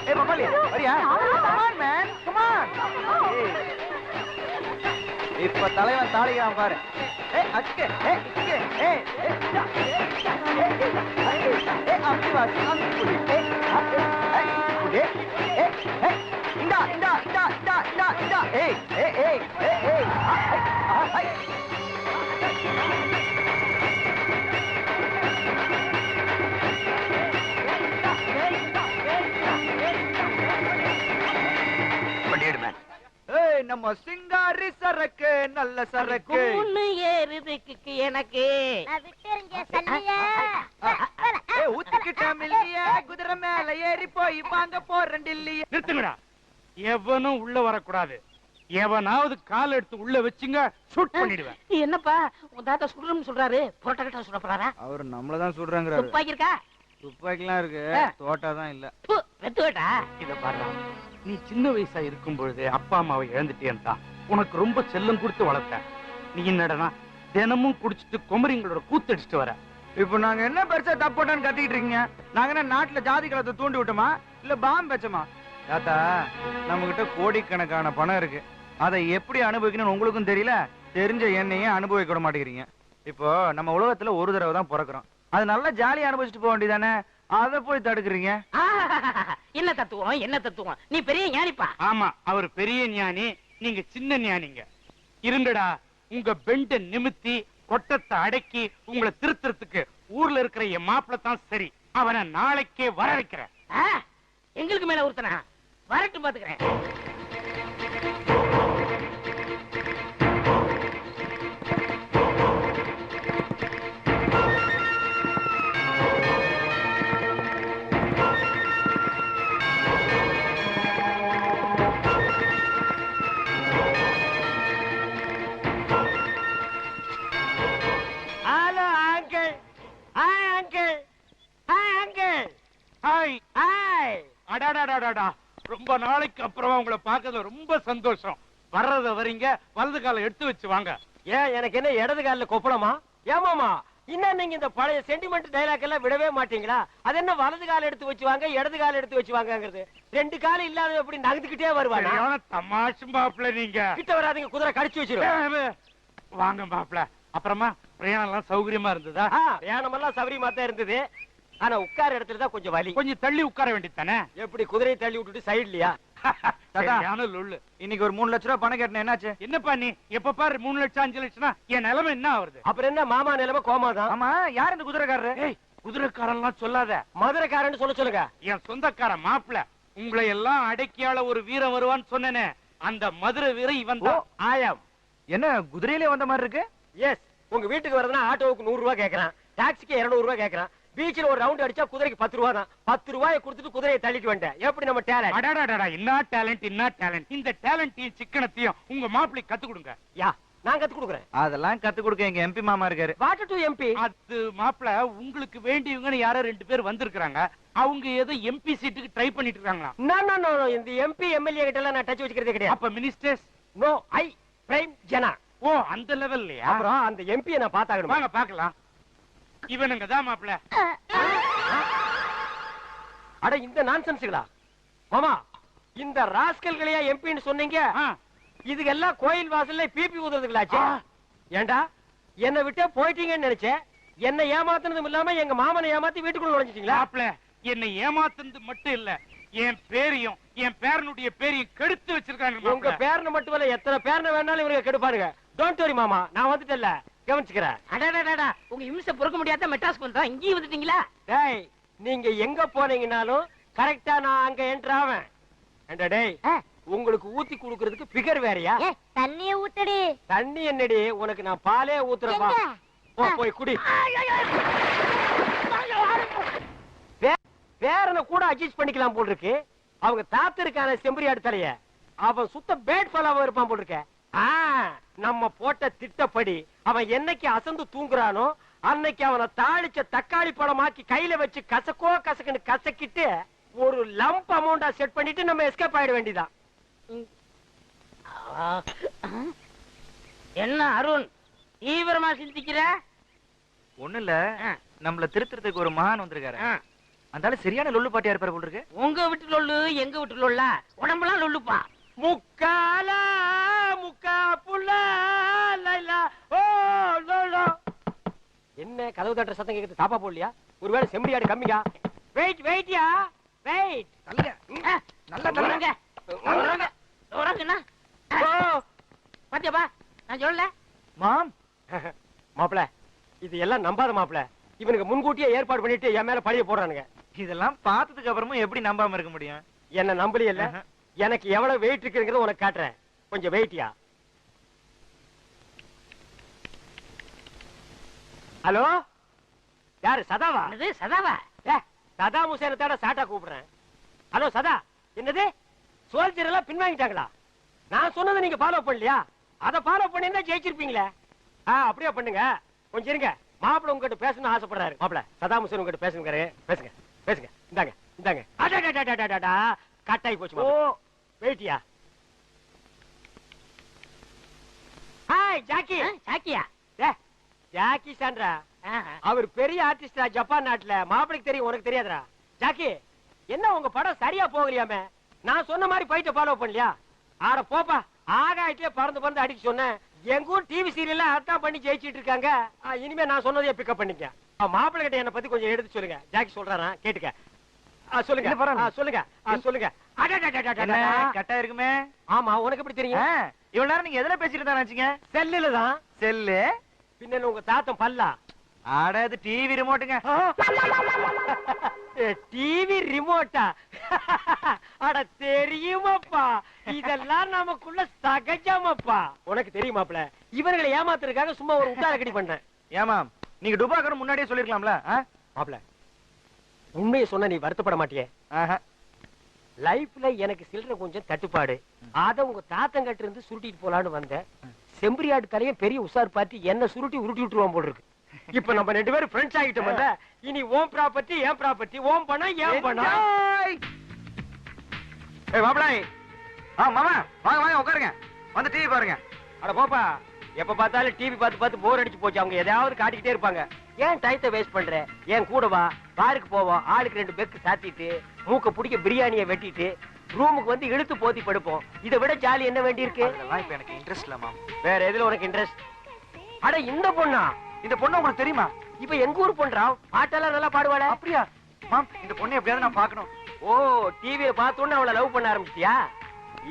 ஏய் பப்பாளி வரியா? Come on man, come on. இப்ப தலைவன் தாளிக்கிறான் பாரு. ஏய் அக்கே, ஏய் இக்கே, ஏய் அம்பி வாசி, அம்பி புடி. ஏய் புடி. ஏய் இந்தா இந்தா இந்தா இந்தா இந்தா இந்தா. ஏய் ஏய் ஏய் ஏய் ஏய். நம்ம சிங்காரி சரக்கு நல்ல சரக்கு ஏறுதுக்கு எனக்கு குதிரை மேல ஏறி போய் வாங்க போறேன் இல்லையே. நிறுத்துங்கடா, எவனும் உள்ள வரக்கூடாது. எவனாவது கால் எடுத்து உள்ள வச்சுங்க ஷூட் பண்ணிடுவேன். என்னப்பா உன் தாத்தா சுடுறோம்னு சொல்றாரு, புரோட்டா கிட்ட சுட போறாரா? அவர் நம்மளதான் சுடுறாங்க. துப்பாக்கி இருக்கா? துப்பாக்கிலாம் இருக்கு, தோட்டாதான் இல்ல. வெத்துவேட்டா. இத பாரு, நீ சின்ன வயசா இருக்கும் பொழுது அப்பா அம்மாவை இழந்துட்டேன் தான் உனக்கு ரொம்ப செல்லம் கொடுத்து வளர்த்தேன். நீ என்னடனா தினமும் குடிச்சிட்டு குமரிங்களோட கூத்தடிச்சிட்டு வர. இப்ப நாங்க என்ன பெருசா தப்போட்டான்னு கத்திக்கிட்டு இருக்கீங்க? நாங்க என்ன நாட்டுல ஜாதி கலத்தை தூண்டி விட்டோமா இல்ல பாம்பு வச்சோமா? தாத்தா, நம்ம கிட்ட கோடிக்கணக்கான பணம் இருக்கு. அதை எப்படி அனுபவிக்கணும்னு உங்களுக்கும் தெரியல, தெரிஞ்ச என்னையே அனுபவிக்க விட மாட்டேங்கிறீங்க. இப்போ நம்ம உலகத்துல ஒரு தடவை தான் பிறக்கிறோம், அது நல்லா ஜாலியா அனுபவிச்சுட்டு போக வேண்டியதானே, அதை போய் தடுக்கிறீங்க. என்ன தத்துவம் என்ன தத்துவம்? நீ பெரிய ஞானிப்பா. ஆமா, அவர் பெரிய ஞானி, நீங்க சின்ன ஞானிங்க. இருங்கடா, உங்க பெண்ட நிமித்தி கொட்டத்தை அடக்கி உங்களை திருத்துறதுக்கு ஊர்ல இருக்கிற என் மாப்பிள்ள தான் சரி. அவனை நாளைக்கே வர வைக்கிறேன். எங்களுக்கு மேல ஒருத்தனா வரட்டும், பாத்துக்கிறேன். ரொம்ப நாளைக்கு அப்புறமா உங்களை பார்க்கறதுல ரொம்ப சந்தோஷம். வர்றத வரீங்க, வலது கால எடுத்து வச்சு வாங்க. ஏன் எனக்கு என்ன இடது காலில் கொப்பளமா? ஏமாமா, இன்னும் நீங்க இந்த பழைய சென்டிமெண்ட் டைலாக் எல்லாம் விடவே மாட்டீங்களா? அது என்ன வலது கால எடுத்து வச்சு வாங்க, இடது கால எடுத்து வச்சு வாங்கங்கிறது? ரெண்டு காலம் இல்லாத எப்படி நகர்ந்துகிட்டே வருவாங்க? தமாஷு மாப்பிள்ள, நீங்க கிட்ட வராதீங்க, குதிரை கடிச்சு வச்சிருவேன். வாங்க மாப்பிள்ள. அப்புறமா பிரயாணம் எல்லாம் சௌகரியமா இருந்ததா? பிரயாணம் எல்லாம் சௌகரியமா தான் இருந்தது. ஆனா உட்கார இடத்துல தான் கொஞ்சம் வலி. கொஞ்சம் தள்ளி உட்கார வேண்டியதானே? எப்படி குதிரையை தள்ளி விட்டுட்டு சைட்லயா? இன்னைக்கு ஒரு 3 லட்சம் ரூபாய் பணம் கேட்டேன், என்னாச்சு? என்னப்பா நீ எப்ப பாரு 3 லட்சம் 5 லட்சம்னா என் நிலைமை என்ன ஆகுது? அப்புறம் என்ன மாமா நிலைமை கோமாதான். ஆமா, யார் இந்த குதிரைக்காரரு? குதிரைக்காரன்லாம் சொல்லாத, மதுரைக்காரன்னு சொல்லுங்க. என் சொந்தக்கார மாப்பிள்ள. உங்களை எல்லாம் அடக்கியால ஒரு வீரன் வருவான்னு சொன்னேனே, அந்த மதுரை வீரன் இவன் தான். ஆயம். என்ன குதிரையிலே வந்த மாதிரி இருக்கு? எஸ், உங்க வீட்டுக்கு வரதுன்னா ஆட்டோவுக்கு 100 ரூபாய் கேக்குறான், டாக்ஸிக்கு 200 ரூபாய் கேக்குறான். பீச்சில் ஒரு ரவுண்ட் அடிச்சா குதிரைக்கு 10 ரூபாய் தான். 10 ரூபாயை கொடுத்துட்டு குதிரையை தள்ளிட்டு வந்தேன். எப்படி நம்ம டேலண்ட்? அடடடடா, என்ன டேலண்ட், என்ன டேலண்ட்! இந்த டேலண்டையும் சிக்கனத்தையும் உங்க மாப்பிள்ளை கத்து கொடுங்க. யா, நான் கத்து கொடுக்குறேன். அதெல்லாம் கத்து கொடுக்க எங்க எம்பி மாமா இருக்காரு. Water to MP. அது மாப்பிள்ள, உங்களுக்கு வேண்டியவங்கன்னு யாரோ 2 பேர் வந்திருக்காங்க. அவங்க ஏதோ எம்பி சீட்டுக்கு ட்ரை பண்ணிட்டு இருக்காங்களா? நோ, இந்த எம்பி எம்எல்ஏ கிட்ட எல்லாம் நான் டச் வச்சுக்கிறதே கிடையாது. அப்ப மினிஸ்டர்ஸ்? நோ, ஐ பிரைம் ஜனா. ஓ, அந்த லெவல்லயா? அப்புறம் அந்த எம்பியை நான் பார்த்தாகணும். வாங்க பார்க்கலாம். இவனுங்க தான் மாப்பிள்ள. அட, இந்த நான்சென்ஸ்களா மாமா? இந்த ராஸ்கல்களையா எம்பின்னு சொன்னீங்க? இதுக்கெல்லாம் கோயில் வாசல்ல பிபி ஊதுறதுங்களாச்சு. ஏண்டா, என்னை விட்டே போயிட்டீங்கன்னு நினைச்சேன். என்ன ஏமாத்துனதும் இல்லாம எங்க மாமனை ஏமாத்தி வீட்டுக்குள்ள நுழைஞ்சிட்டீங்களா? மாப்பிள்ள, என்னை ஏமாத்துனது மட்டும் இல்ல, என் பேரையும் என் பேரனுடைய பேரையும் கெடுத்து வச்சிருக்காங்க. உங்க பேரனை மட்டும் இல்ல, எத்தனை பேரனை வேணாலும் இவங்க கெடுப்பாருங்க. டோன்ட் வரி மாமா, நான் வந்துட்டேன்ல, கவனிச்சுக்கிறேன். அடடடடா, உங்க இம்சை பொறுக்க முடியாத மெட்ராஸ் பண்றா, இங்கேயும் வந்துட்டீங்களா? டேய், நீங்க எங்க போனீங்கனாலும் கரெக்டா நான் அங்க என்டர் ஆவேன். ஏண்டா டேய், உங்களுக்கு ஊத்தி குடுக்கிறதுக்கு பிகர் வேறயா? தண்ணிய ஊத்தடி. தண்ணி என்னடி, உனக்கு நான் பாலே ஊத்துறேன். போய் குடி. பேரனை கூட அட்ஜஸ்ட் பண்ணிக்கலாம் போல் இருக்கு. அவங்க தாத்திருக்கான செம்பரியாடு தலைய, அவன் சுத்த பேட் ஃபெல்லாவா இருப்பான் போல் இருக்க. நம்ம போட்ட திட்டப்படி அவன் என்னைக்கு அசந்து தூங்குறானோ அன்னைக்கு அவனை தாளிச்ச தக்காளி பழமாக்கி கையில வச்சு கசக்கோ கசக்குன்னு கசக்கிட்டு ஒரு லம்ப் அமௌண்டா செட் பண்ணிட்டு நம்ம எஸ்கேப் ஆயிட வேண்டியதான். என்ன அருண் தீவிரமா சிந்திக்கிற? ஒண்ணு இல்ல, நம்மள திருத்துறதுக்கு ஒரு மகான் வந்திருக்காரு. அந்தால சரியான லொல்லு பாட்டியா இருப்பாரு போல இருக்கு. உங்க வீட்டு லொல்லு எங்க வீட்டு லொல்லா உடம்பெல்லாம் லொல்லுப்பா. முக்கால முக்கா புள்ள லைலா ஓ லோலோ. என்ன கதவு தட்டுற சத்தம் கேக்குது? தாப்பா போடலையா? ஒருவேளை செம்பரியாடு கம்மியா? வெயிட்யா வெயிட். நல்ல நல்லா உறங்க உறங்க உறங்கண்ணா. பாத்தியாப்பா நான் சொல்லல. மாம் மாப்பிள இது எல்லாம் நம்பாத மாப்பிள. இவனுக்கு முன்கூட்டியே ஏற்பாடு பண்ணிட்டு என் மேல பழிய போடுறானுங்க. இதெல்லாம் பார்த்ததுக்கு அப்புறமும் எப்படி நம்பாம இருக்க முடியும்? என்ன நம்பலையல்ல? எனக்கு எவ்வளவு வெயிட் இருக்குங்கிறத உனக்கு காட்டுறேன். கொஞ்சம் வெயிட்யா. ஹலோ யாரு? சதாவா? என்னது சதாவா? சதா முசேன தேட சாட்டா கூப்பிடுறேன். ஹலோ சதா, என்னது சோல்ஜர் எல்லாம் பின்வாங்கிட்டாங்களா? நான் சொன்னதை நீங்க ஃபாலோ பண்ணலையா? அதை ஃபாலோ பண்ணிருந்தா ஜெயிச்சிருப்பீங்களே. அப்படியே பண்ணுங்க. கொஞ்சம் இருங்க, மாப்பிள்ள உங்ககிட்ட பேசணும்னு ஆசைப்படுறாரு. மாப்பிள்ள சதா முசேன் உங்ககிட்ட பேசுங்க. பேசுங்க பேசுங்க. இந்தாங்க இந்தாங்க. கட்டாயி போச்சு. ஓ வெயிட்டியா. Hi Jackie. சாக்கியா? ஜாக்கி சாண்ட்ரா அவர் பெரிய ஆர்டிஸ்டா ஜப்பான் நாட்டுல. மாப்பிளைக்கு தெரியும், உனக்கு தெரியாதுடா. ஜாக்கி என்ன உங்க படம் சரியா போகலையாமே? நான் சொன்ன மாதிரி போயிட்டு ஃபாலோ பண்ணலையா? ஆட போப்பா, ஆகாயத்திலே பறந்து பறந்து அடிக்க சொன்னேன். எங்க ஊர் டிவி சீரியல்ல அதான் பண்ணி ஜெயிச்சிட்டு இருக்காங்க. இனிமே நான் சொன்னதையே பிக்கப் பண்ணிக்க. மாப்பிள்ளை கிட்ட என்ன பத்தி கொஞ்சம் எடுத்து சொல்லுங்க. ஜாக்கி சொல்றாரா கேட்டுக்க. சொல்லுங்க சொல்லுங்க சொல்லுங்க. கட்டா இருக்குமே. ஆமா, உனக்கு எப்படி தெரியும்? இவ்வளவு நேரம் நீங்க எதுல பேசிட்டு தான் நினைச்சீங்க? செல்லுல தான். செல்லு பின்ன உங்க தாத்தம் பல்லா? ஆட அது டிவி ரிமோட்டுங்க. டிவி ரிமோட்டா? அட தெரியுமாப்பா, இதெல்லாம் நமக்குள்ள சகஜமாப்பா. உனக்கு தெரியுமாப்ல, இவர்களை ஏமாத்துறதுக்காக சும்மா ஒரு உட்டார கடி பண்ணேன். ஏமா நீங்க டுபாக்கர் முன்னாடியே சொல்லிருக்கலாம்ல? மாப்ள உண்மையை சொன்ன நீ வருத்தப்பட மாட்டியே? லைஃப்ல எனக்கு சில்லற கொஞ்சம் தட்டுப்பாடு. அத உங்க தாத்தங்கிட்ட இருந்து சுருட்டிட்டு போலான்னு வந்தேன். செம்பரியாடு தலையும் பெரிய உசார் பார்ட்டி என்ன சுருட்டி உருட்டி விட்டுருவான் போல இருக்கு. இப்ப நம்ம 2 பேரும் ஃப்ரெண்ட்ஸ் ஆகிட்டோம்ல. இனி ஓம் ப்ராப்பர்ட்டி ஏன் ப்ராப்பர்ட்டி, ஓம் பணம் ஏன் பணம். ஏய் மாப்ள, மாமா வாங்க வாங்க உட்காருங்க, வந்து டிவி பாருங்க. அட போப்பா, எப்ப பார்த்தாலும் டிவி பார்த்து பார்த்து போர் அடிச்சு போச்சு. அவங்க எதையாவது காட்டிக்கிட்டே இருப்பாங்க. ஏன் டயத்தை வேஸ்ட் பண்ற? ஏன் கூட வா, பாருக்கு போவோம். ஆளுக்கு 2 பெக்கு சாத்திட்டு மூக்க பிடிக்க பிரியாணியை வெட்டிட்டு ரூமுக்கு வந்து இழுத்து போத்தி படுப்போம். இதை விட ஜாலி என்ன வேண்டி இருக்கு? அதெல்லாம் இப்ப எனக்கு இன்ட்ரெஸ்ட் இல்ல மாம். வேற எதுல உனக்கு இன்ட்ரெஸ்ட்? அட இந்த பொண்ணா? இந்த பொண்ணு உங்களுக்கு தெரியுமா? இப்ப எங்க ஊர் பொண்ணா? பாட்டெல்லாம் நல்லா பாடுவாளே. அப்படியா மாம்? இந்த பொண்ணு எப்படியாவது நான் பார்க்கணும். ஓ, டிவியை பார்த்தோன்னு அவளை லவ் பண்ண ஆரம்பிச்சியா?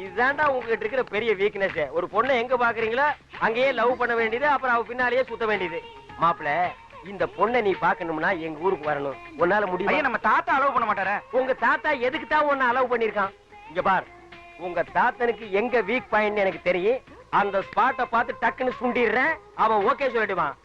இதுதான்டா உங்ககிட்ட இருக்கிற பெரிய வீக்னஸ். ஒரு பொண்ணை எங்க பாக்குறீங்களோ அங்கேயே லவ் பண்ண வேண்டியது, அப்புறம் அவ பின்னாலேயே சுத்த வேண்டியது. மாப்பிள, இந்த பொண்ணை நீ பாக்கணும்னா எங்க ஊருக்கு வரணும். உன்னால முடியும்? நம்ம தாத்தா அலோவ் பண்ண மாட்டாரே. உங்க தாத்தா எதுக்கு தான் உன்னை அலோவ் பண்ணிருக்கான்? இங்க பார், உங்க தாத்தனுக்கு எங்க வீக் பாயிண்ட் எனக்கு தெரியும். அந்த ஸ்பாட்டை பார்த்து டக்குன்னு சுண்டிடுறேன். அவன் ஓகே சொல்லிடுவான்.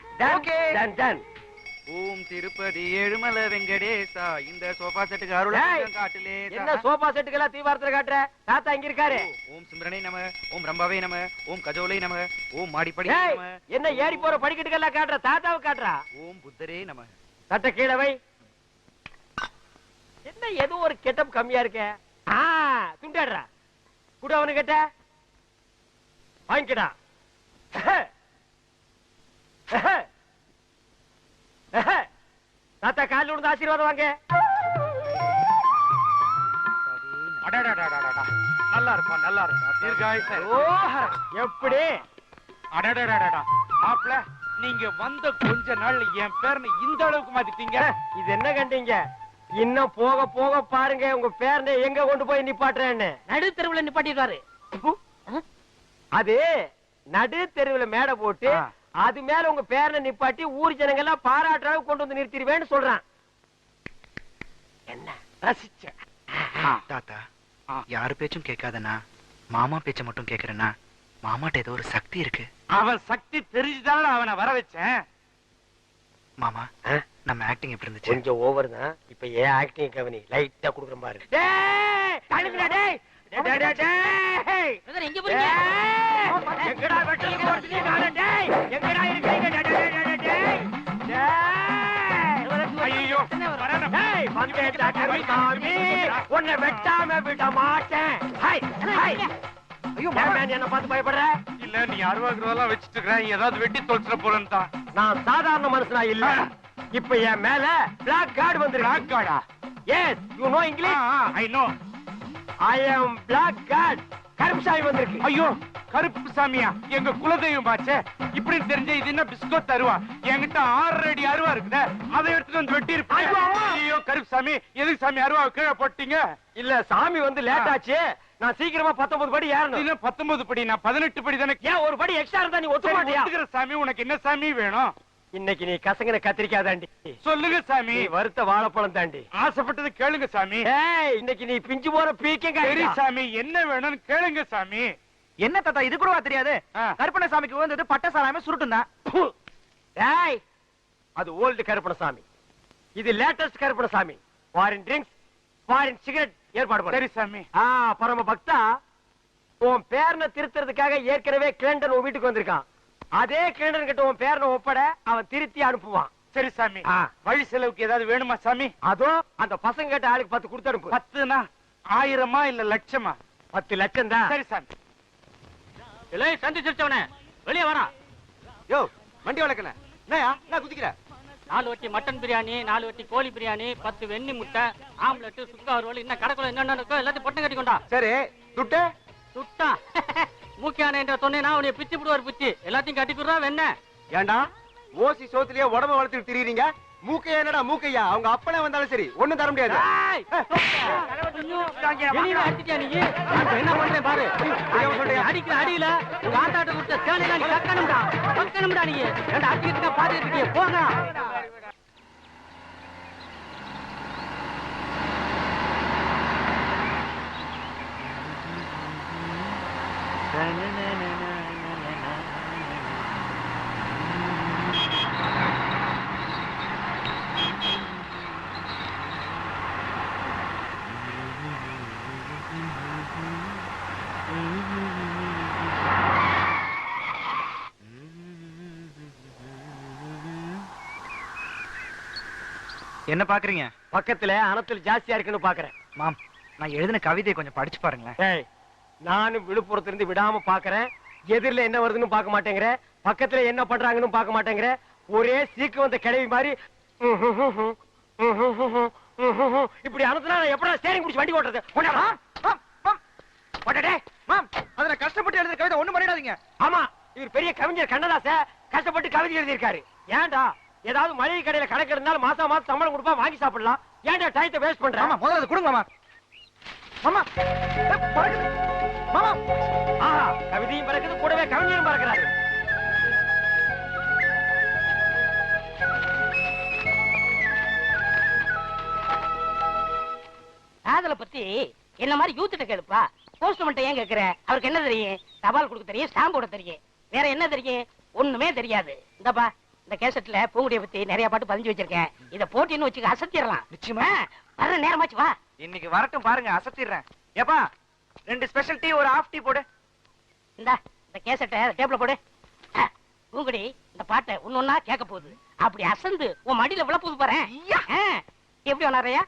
ஓம் திருப்பதி ஏழுமலை வெங்கடேசா, இந்த சோபா செட்டுக்கு அருள் காட்டுலே. என்ன சோபா செட்டுக்கெல்லாம் தீவாரத்துல காட்டுற? தாத்தா இங்க இருக்காரு. ஓம் சிம்ரனை நம, ஓம் ரம்பாவே நம, ஓம் கஜோலை நம, ஓம் மாடிப்படி நம. என்ன ஏறி போற படிக்கட்டுக்கெல்லாம் காட்டுற? தாத்தாவை காட்டுறா. ஓம் புத்தரே நம. சட்ட கீழே வை. என்ன ஏதோ ஒரு கெட்டப் கம்மியா இருக்க? துண்டாடுறா. கூட அவனு கேட்ட வாங்கிக்கடா. தாத்தா காலில் விழுந்து ஆசீர்வாதம் வாங்க. நல்லா இருக்கும், நல்லா இருக்கும். எப்படி? மாப்பிள, நீங்க வந்த கொஞ்ச நாள் என் பேர்னு இந்த அளவுக்கு மாத்திட்டீங்க. இது என்ன கண்டீங்க? இன்னும் போக போக பாருங்க உங்க பேரனை எங்க கொண்டு போய் நிப்பாட்டுறேன்னு. நடு தெருவுல நிப்பாட்டிடுவாரு. அது நடு தெருவுல மேடை போட்டு அது மேல உங்க பேரனை நிப்பாட்டி ஊர் ஜனங்க எல்லாம் பாராட்டுற கொண்டு வந்து நிறுத்திடுவேன்னு சொல்றான். என்ன ரசிச்ச? தாத்தா, யாரு பேச்சும் கேட்காதனா, மாமா பேச்ச மட்டும் கேக்குறேன்னா, மாமாட்ட ஏதோ ஒரு சக்தி இருக்கு. அவன் சக்தி தெரிஞ்சுதான அவனை வர வச்சேன். மாமா, நம்ம ஆக்டிங் எப்படி இருந்துச்சு? கொஞ்சம் ஓவர் தான். இப்ப ஏன் ஆக்டிங் கவனி லைட்டா குடுக்குற பாரு. எங்க போறீங்க? எங்கடா வெட்டலுக்கு போறீங்க? காணோம். டேய் எங்கடா இருக்கீங்க? ஐயோ, டேய் வந்தேடா கருமாமி, உன்னை வெட்டாம விட மாட்டேன். Hi hi. ஐயோ மாமா, என்ன பார்த்து பயப்படுற? இல்ல, நீ 60 ரூபாய் வச்சிட்டு இருக்க, ஏதாவது வெட்டி தொலைச்சிட போறேன்னு தான். நான் சாதாரண மனுஷனா இல்ல. இப்ப என் மேல பிளாக் கார்டு வந்து. பிளாக் கார்டா? Yes you know English. I know. I am black card. Karuppusamy வந்திருக்கு. ஐயோ கருப்பு சாமியா, எங்க குலதெய்வம் பாச்சே. இப்படி தெரிஞ்ச இது என்ன பிஸ்கோத் அருவா? என்கிட்ட 6 அடி அருவா இருக்குதே, அதை எடுத்துட்டு வந்து வெட்டி இருப்பேன். ஐயோ கருப்பு சாமி, எதுக்கு சாமி அருவாவை கீழே போட்டீங்க? இல்ல சாமி வந்து லேட் ஆச்சு, நான் சீக்கிரமா 19 படி ஏறணும். 19 படி, நான் 18 படி தானே. ஏன் ஒரு படி எக்ஸ்ட்ரா இருந்தா நீ ஒத்துக்க மாட்டியா? ஒத்துக்கிற சாமி, உனக்கு என்ன சாமி வேணும்? இன்னைக்கு நீ கசங்கன கத்திரிக்காய் தாண்டி. சொல்லுங்க சாமி. நீ வறுத்த வாழைப்பழம் தாண்டி. ஆசைப்பட்டது கேளுங்க சாமி. ஏய் இன்னைக்கு நீ பிஞ்சு போற பீக்கங்க. சரி சாமி, என்ன வேணும்னு கேளுங்க சாமி. என்ன தாத்தா இது கூடவா தெரியாது? கருப்பணசாமிக்கு வந்தது பட்டசாராமே சுருட்டும் தான். ஏய் அது ஓல்டு கருப்பணசாமி, இது latest Karuppanasamy. Foreign drinks, foreign cigarette ஏற்பாடு பண்ணு. சரி சாமி. பரம பக்தா, உன் பேரனை திருத்துறதுக்காக ஏற்கனவே கிளண்டன் உன் வீட்டுக்கு வந்திருக்கான். அதே கிளண்டன் கிட்ட உன் பேரனை ஒப்பட, அவன் திருத்தி அனுப்புவான். சரி சாமி. வழி செலவுக்கு ஏதாவது வேணுமா சாமி? அதோ அந்த பசங்க கிட்ட ஆளுக்கு 10 கொடுத்து அனுப்பு. 10னா 1000மா இல்ல லட்சமா? 10 லட்சம் தான். சரி சாமி. இல்லை சந்தி சிரிச்சவனே வெளியே வரா. யோ வண்டி வளர்க்கல என்னயா என்ன குதிக்கிற? 4 வட்டி மட்டன் பிரியாணி, 4 வட்டி கோழி பிரியாணி, 10 வெண்ணி முட்டை, ஆம்லெட், சுக்கா ரோல், இன்னும் கடைக்குள்ள என்னென்ன இருக்கோ எல்லாத்தையும் பொட்டை கட்டி கொண்டா. சரி துட்டு சுட்டா மூக்கியான என்ற சொன்னேன்னா உன்னை பிச்சு விடுவார் பிச்சு. எல்லாத்தையும் கட்டிக்குறா வெண்ண. ஏண்டா ஓசி சோத்துலயே உடம்ப வளர்த்துட்டு திரியுறீங்க? மூக்கையா என்னடா மூக்கையா? அவங்க அப்பனே வந்தாலும் சரி ஒண்ணும் தர முடியாது. என்ன பண்றேன் பாரு. அடிக்கிற அடியில உங்க ஆட்டாட்ட கொடுத்த சேனைலாம் நீ கக்கணும்டா, கக்கணும்டா. நீ ரெண்டு அடிக்கிட்டு பாத்துட்டு இருக்கீங்க போங்க. என்ன பாக்குறீங்க? பக்கத்துல அனத்தில் ஜாஸ்தியா இருக்குன்னு பாக்குறேன். மாம், நான் எழுதின கவிதையை கொஞ்சம் படிச்சு பாருங்களேன். ஏய் நானும் விழுப்புரத்துல இருந்து விடாம பாக்குறேன். எதிரில என்ன வருதுன்னு பார்க்க மாட்டேங்கிற, பக்கத்துல என்ன பண்றாங்கன்னு பார்க்க மாட்டேங்கிற. ஒரே சீக்கு வந்த கிழவி மாதிரி இப்படி அனுப்புனா நான் எப்படா ஸ்டேரிங் பிடிச்சி வண்டி ஓட்டுறது? அதுல கஷ்டப்பட்டு எழுதுற கவிதை ஒண்ணும் பண்ணிடாதீங்க. ஆமா, இவர் பெரிய கவிஞர் கண்ணதாச கஷ்டப்பட்டு கவிதை எழுதியிருக்காரு. ஏன்டா ஏதாவது மளிகை கடையில கணக்கு இருந்தாலும் மாசம் மாசம் சம்பளம் கொடுப்பா, வாங்கி சாப்பிடலாம். ஏன்டா டைத்தை வேஸ்ட் பண்ற? ஆமா, முதல்ல அது கொடுங்க மாமா. மாமா மாமா, ஆஹா, கவிதையும் பறக்குது, கூடவே கவிஞரும் பறக்கிறாரு. காதலை பத்தி என்ன மாதிரி யூத்திட்ட கேளுப்பா. போஸ்ட்மேன் ஏன் கேக்குற? அவருக்கு என்ன தெரியும்? தபால் கொடுக்க தெரியும், ஸ்டாம்ப் போட தெரியும், வேற என்ன தெரியும்? ஒண்ணுமே தெரியாது. இந்தப்பா இந்த கேசட்ல பூங்குடிய பத்தி நிறைய பாட்டு பதிஞ்சு வச்சிருக்கேன். இத போட்டின்னு வச்சுக்க அசத்திடலாம். நிச்சயமா வர நேரமாச்சு வா. இன்னைக்கு வரட்டும் பாருங்க, அசத்திடுறேன். ஏப்பா 2 ஸ்பெஷல் டீ, ஒரு ஹாஃப் டீ போடு. இந்த கேசட்டை டேபிள்ல போடு. பூங்குடி இந்த பாட்டை ஒன்னொன்னா கேட்க போகுது. அப்படி அசந்து உன் மடியில விழ போகுது பாரு. எப்படி வனாரையா?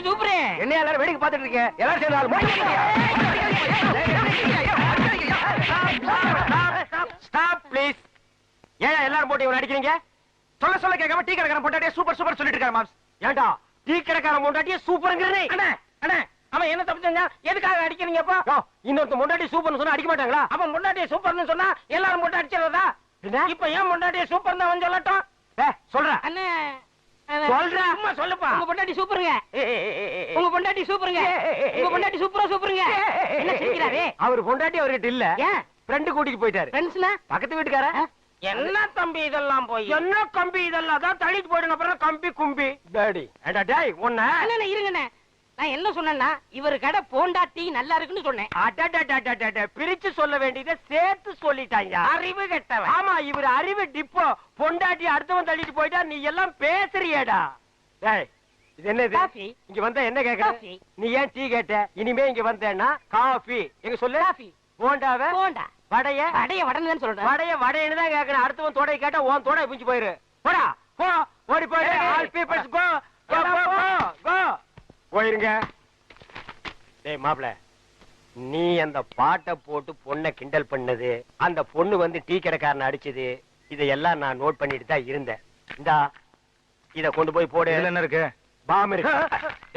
சூப்பர். என்ன எல்லாரும் வேடிக்கை பார்த்துட்டு இருக்கீங்க? எல்லாரும் சேர்ந்து ஆள் மூடி ஸ்டாப் ப்ளீஸ். ஏன் எல்லாரும் போட்டு இவன் அடிக்கிறீங்க? சொல்ல சொல்ல கேட்காம டீ கடைக்காரன் பொண்டாட்டியே சூப்பர் சூப்பர் சொல்லிட்டு இருக்காரு மாம்ஸ். ஏண்டா டீ கடைக்காரன் பொண்டாட்டியே சூப்பர்ங்கறனே? அண்ணா அண்ணா அவன் என்ன தப்பு செஞ்சா? எதுக்காக அடிக்கிறீங்கப்பா? இன்னொருத்த பொண்டாட்டி சூப்பர்னு சொன்னா அடிக்க மாட்டாங்களா? அவன் பொண்டாட்டியை சூப்பர்னு சொன்னா எல்லாரும் போட்டு அடிச்சிடறதா? இப்ப ஏன் பொண்டாட்டியை சூப்பர் தான் அவன் சொல்லட்டும். சொல்ற அண்ணே சொல்றா அம்மா சொல்லுப்பா. உங்க பொண்டாட்டி சூப்பருங்க. உங்க பொண்டாட்டி சூப்பருங்க. உங்க பொண்டாட்டி சூப்பருங்க. என்ன சிரிக்கிறாரு? அவர் பொண்டாட்டி அவர்கிட்ட இல்ல, ஏன் ஃப்ரெண்டு கூட்டிட்டு போயிட்டாரு. ஃப்ரெண்ட்ஸ்னா பக்கத்து வீட்டுக்கார. என்ன தம்பி இதெல்லாம் போய் என்ன கம்பி இதெல்லாம் தான் தள்ளிட்டு போயிடும், அப்புறம் கம்பி கும்பி டாடி. ஏண்டா டேய் உன்ன அண்ணா இருங்கண்ணே. நான் என்ன சொன்னேன்னா இவர் கடை பொண்டாட்டி நல்லா இருக்குன்னு சொன்னேன். அடடடடடட பிரிச்சு சொல்ல வேண்டியதை சேர்த்து சொல்லிட்டாங்க. அறிவு கெட்டவன். ஆமா, இவர் அறிவு டிப்போ. பொண்டாட்டி அடுத்தவன் தள்ளிட்டு போயிட்டா நீ எல்லாம் பேசுறியேடா. டேய் இது என்னது? காஃபி. இங்க வந்தா என்ன கேக்குற? காஃபி. நீ ஏன் டீ கேட்ட? இனிமே இங்க வந்தேன்னா காஃபி. எங்க சொல்லு. காஃபி. போண்டாவ போண்டா. வடைய வடைய வடன்னு சொல்றேன். வடைய வடைன்னு தான் கேக்குறேன். அடுத்தவன் தொடை கேட்டா உன் தொடை புடிச்சு போயிரு. போடா போ, ஓடி போயிரு. ஆல் பீப்பிள்ஸ் கோ கோ கோ கோ. போயிருங்க. டேய் மாப்ள, நீ அந்த பாட்டை போட்டு பொண்ணை கிண்டல் பண்ணது, அந்த பொண்ணு வந்து டீ கடைக்காரனை அடிச்சது, இதையெல்லாம் நான் நோட் பண்ணிட்டு தான் இருந்தேன். இந்தா இத கொண்டு போய் போடு. இதுல என்ன இருக்கு? பாம் இருக்கு.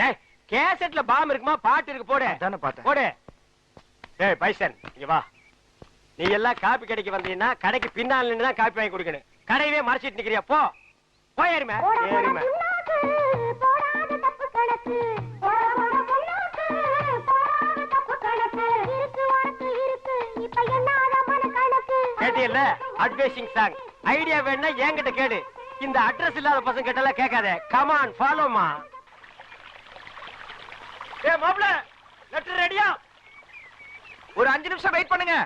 டேய் கேசட்ல பாம் இருக்குமா? பாட்டு இருக்கு, போடு. அதானே பார்த்தேன். போடு. டேய் பைசன் இங்க வா. நீ எல்லாம் காப்பி கடைக்கு வந்தீங்கன்னா கடைக்கு பின்னால நின்னு தான் காப்பி வாங்கி கொடுக்கணும். கடையவே மறைச்சிட்டு நிக்கிறியா? போ போய் ஏறுமே ஏறுமே. கேட்டியல்ல அட்வைசிங் சாங். ஐடியா வேணா என்கிட்ட கேடு. இந்த அட்ரஸ் இல்லாத பசங்க கிட்ட கேட்காத. கம் ஆன் ஃபாலோ மா. ஏய் மாப்ள, லெட்டர் ரெடியா? ஒரு 5 நிமிஷம் வெயிட் பண்ணுங்க.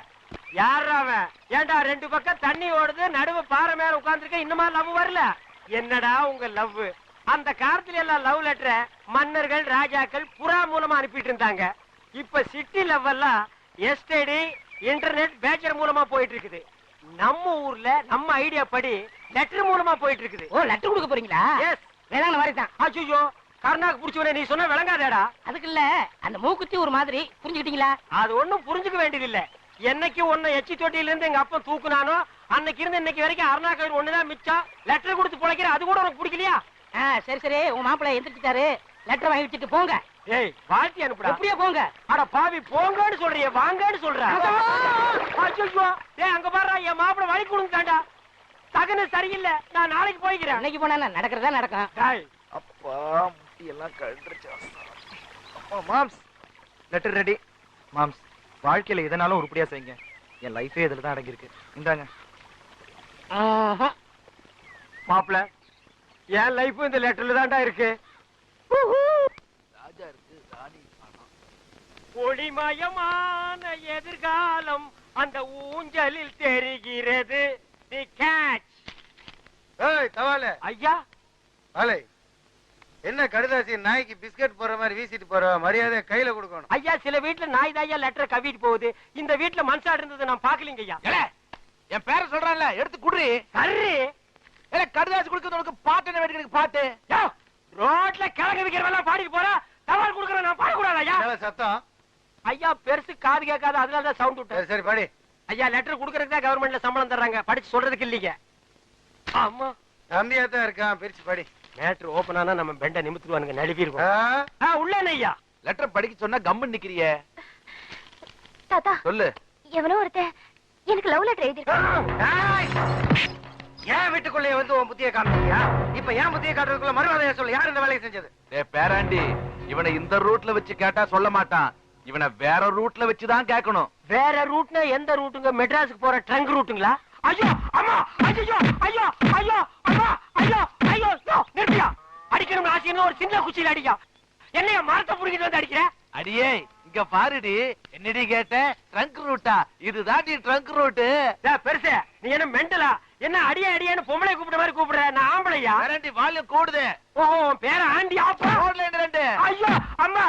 யாரா அவன்? ஏண்டா ரெண்டு பக்கம் தண்ணி ஓடுது, நடுவு பாறை மேல உட்கார்ந்திருக்க, இன்னுமா லவ் வரல? என்னடா உங்க லவ்? அந்த காலத்துல எல்லாம் லவ் லெட்டரை மன்னர்கள் ராஜாக்கள் புறா மூலமா அனுப்பிட்டு இருந்தாங்க. இப்ப சிட்டி லவ் எல்லாம் எஸ்டடி இன்டர்நெட் பேச்சர் மூலமா போயிட்டு இருக்குது. நம்ம ஊர்ல நம்ம ஐடியா படி லெட்டர் மூலமா போயிட்டு இருக்குது. ஓ லெட்டர் கொடுக்க போறீங்களா? எஸ். வேளாண் மாதிரி தான். அச்சோ கர்நாக்கு புடிச்சவனே, நீ சொன்ன விளங்காதேடா. அதுக்கு இல்ல அந்த மூக்குத்தி ஒரு மாதிரி புரிஞ்சுக்கிட்டீங்களா? அது ஒண்ணும் புரிஞ்சுக்க வேண்டியது இல்ல. என்னைக்கு உன்னை எச்சி தொட்டியில இருந்து எங்க அப்பா தூக்குனானோ அன்னைக்கு இருந்து இன்னைக்கு வரைக்கும் அருணாக்கர் ஒண்ணுதான் மிச்சம். லெட்டர் கொடுத்து பிழைக்கிற, அது கூட உனக்கு பிடிக்கலையா? சரி சரி, உங்க மாப்பிள்ளை எந்திரிச்சிட்டாரு. லெட்டர் வாங்கி வச்சுட்டு போங்க. ஏய் வாழ்த்தி அனுப்புடா. எப்படியா போங்க? அட பாவி, போங்கன்னு சொல்றியே, வாங்கன்னு சொல்ற. அச்சோ ஏய் அங்க பாருடா, என் மாப்பிள்ளை வழி கொடுங்கடா. தகன சரியில்லை, நான் நாளைக்கு போய்க்கிறேன். அன்னைக்கு போனா நடக்கிறதா நடக்கும். டேய் அப்பா முட்டி எல்லாம் கழண்டுருச்சு. அப்பா மாம்ஸ், லெட்டர் ரெடி. மாம்ஸ், வாழ்க்கையில எதனாலும் உருப்படியா செய்யுங்க. என் லைஃபே இதுல தான் அடங்கி இருக்கு. இந்தாங்க. மாப்பிள்ளை, என் லைஃப் இந்த லெட்டர்ல தான்டா இருக்கு. ராஜா இருக்கு, ராணி பணம். ஒளிமயமான எதிர்காலம் அந்த ஊஞ்சலில் தெரிகிறது. தி கேட்ச். ஏய் தவால ஐயா வாலே, என்ன கடுதாசி நாய்க்கு பிஸ்கட் போற மாதிரி வீசிட்டு போற? மரியாதை கையில கொடுக்கணும். ஐயா, சில வீட்டுல நாய் தாயா லெட்டர் கவிட்டு போகுது. இந்த வீட்டுல மனசாடு இருந்தது நான் பாக்கலீங்க ஐயா. என் பேரை சொல்றான்ல, எடுத்து குடுறி. சரி கடுதாசி கொடுக்கறது உனக்கு பாட்டு என்ன வேண்டிய பாட்டு? ரோட்ல கிழங்கு விக்கிறவெல்லாம் பாடிட்டு போறா, தவால் கொடுக்கறேன் நான் பாடக்கூடாது ஐயா. என்ன சத்தம்? ஐயா பெருசு காது கேட்காது, அதனாலதான் சவுண்ட் விட்டேன். சரி சரி படி. ஐயா லெட்டர் கொடுக்கறதுக்கு தான் கவர்மெண்ட்ல சம்பளம் தர்றாங்க, படிச்சு சொல்றதுக்கு இல்லீங்க. ஆமா தம்பியா தான் இருக்கான், பிரிச்சு படி. மேட்ரு ஓபன் ஆனா நம்ம பெண்ட நிமித்துருவானுங்க, நழுவி ஆ? இருக்கும். உள்ள ஐயா லெட்டர் படிக்க சொன்னா கம்மு நிக்கிறியே. தாத்தா, சொல்லு. எவனோ ஒருத்தன் எனக்கு லவ் லெட்டர் எழுதிருக்கான். ஏய்! ஏன் வீட்டுக்குள்ளே வந்து உன் புத்திய காமிச்சியா? இப்ப ஏன் புத்திய காட்டுறதுக்குள்ள மறுவாதையா சொல்லு. யார் இந்த வேலையை செஞ்சது? பேராண்டி, இவனை இந்த ரூட்ல வச்சு கேட்டா சொல்ல மாட்டான். இவனை வேற ரூட்ல வச்சுதான் கேட்கணும். வேற ரூட்னா எந்த ரூட்டுங்க? மெட்ராஸுக்கு போற ட்ரங்க் ரூட்டுங்களா? ஐயோ அம்மா, ஐயோ ஐயோ ஐயோ அம்மா, ஐயோ ஐயோ நிறுத்தியா. அடிக்கணும் ஆசைன்னு ஒரு சின்ன குச்சியில அடிக்கா. என்னைய மரத்தை புடிக்கிட்டு வந்து அடிக்கிற? அடியே இங்க பாருடி. என்னடி கேட்ட? ட்ரங்க் ரூட்டா? இதுதான் ட்ரங்க் ரூட்டு. பெருசு நீ என்ன மெண்டலா? என்ன அடிய அடியன்னு பொம்பளை கூப்பிட்ட மாதிரி கூப்பிடுற? நான் ஆம்பளையா? பேராண்டி வால்யூம் கூடுது. ஓஹோ பேர ஆண்டி ஆப்பா. ரோட்ல என்ன ரெண்டு? ஐயோ அம்மா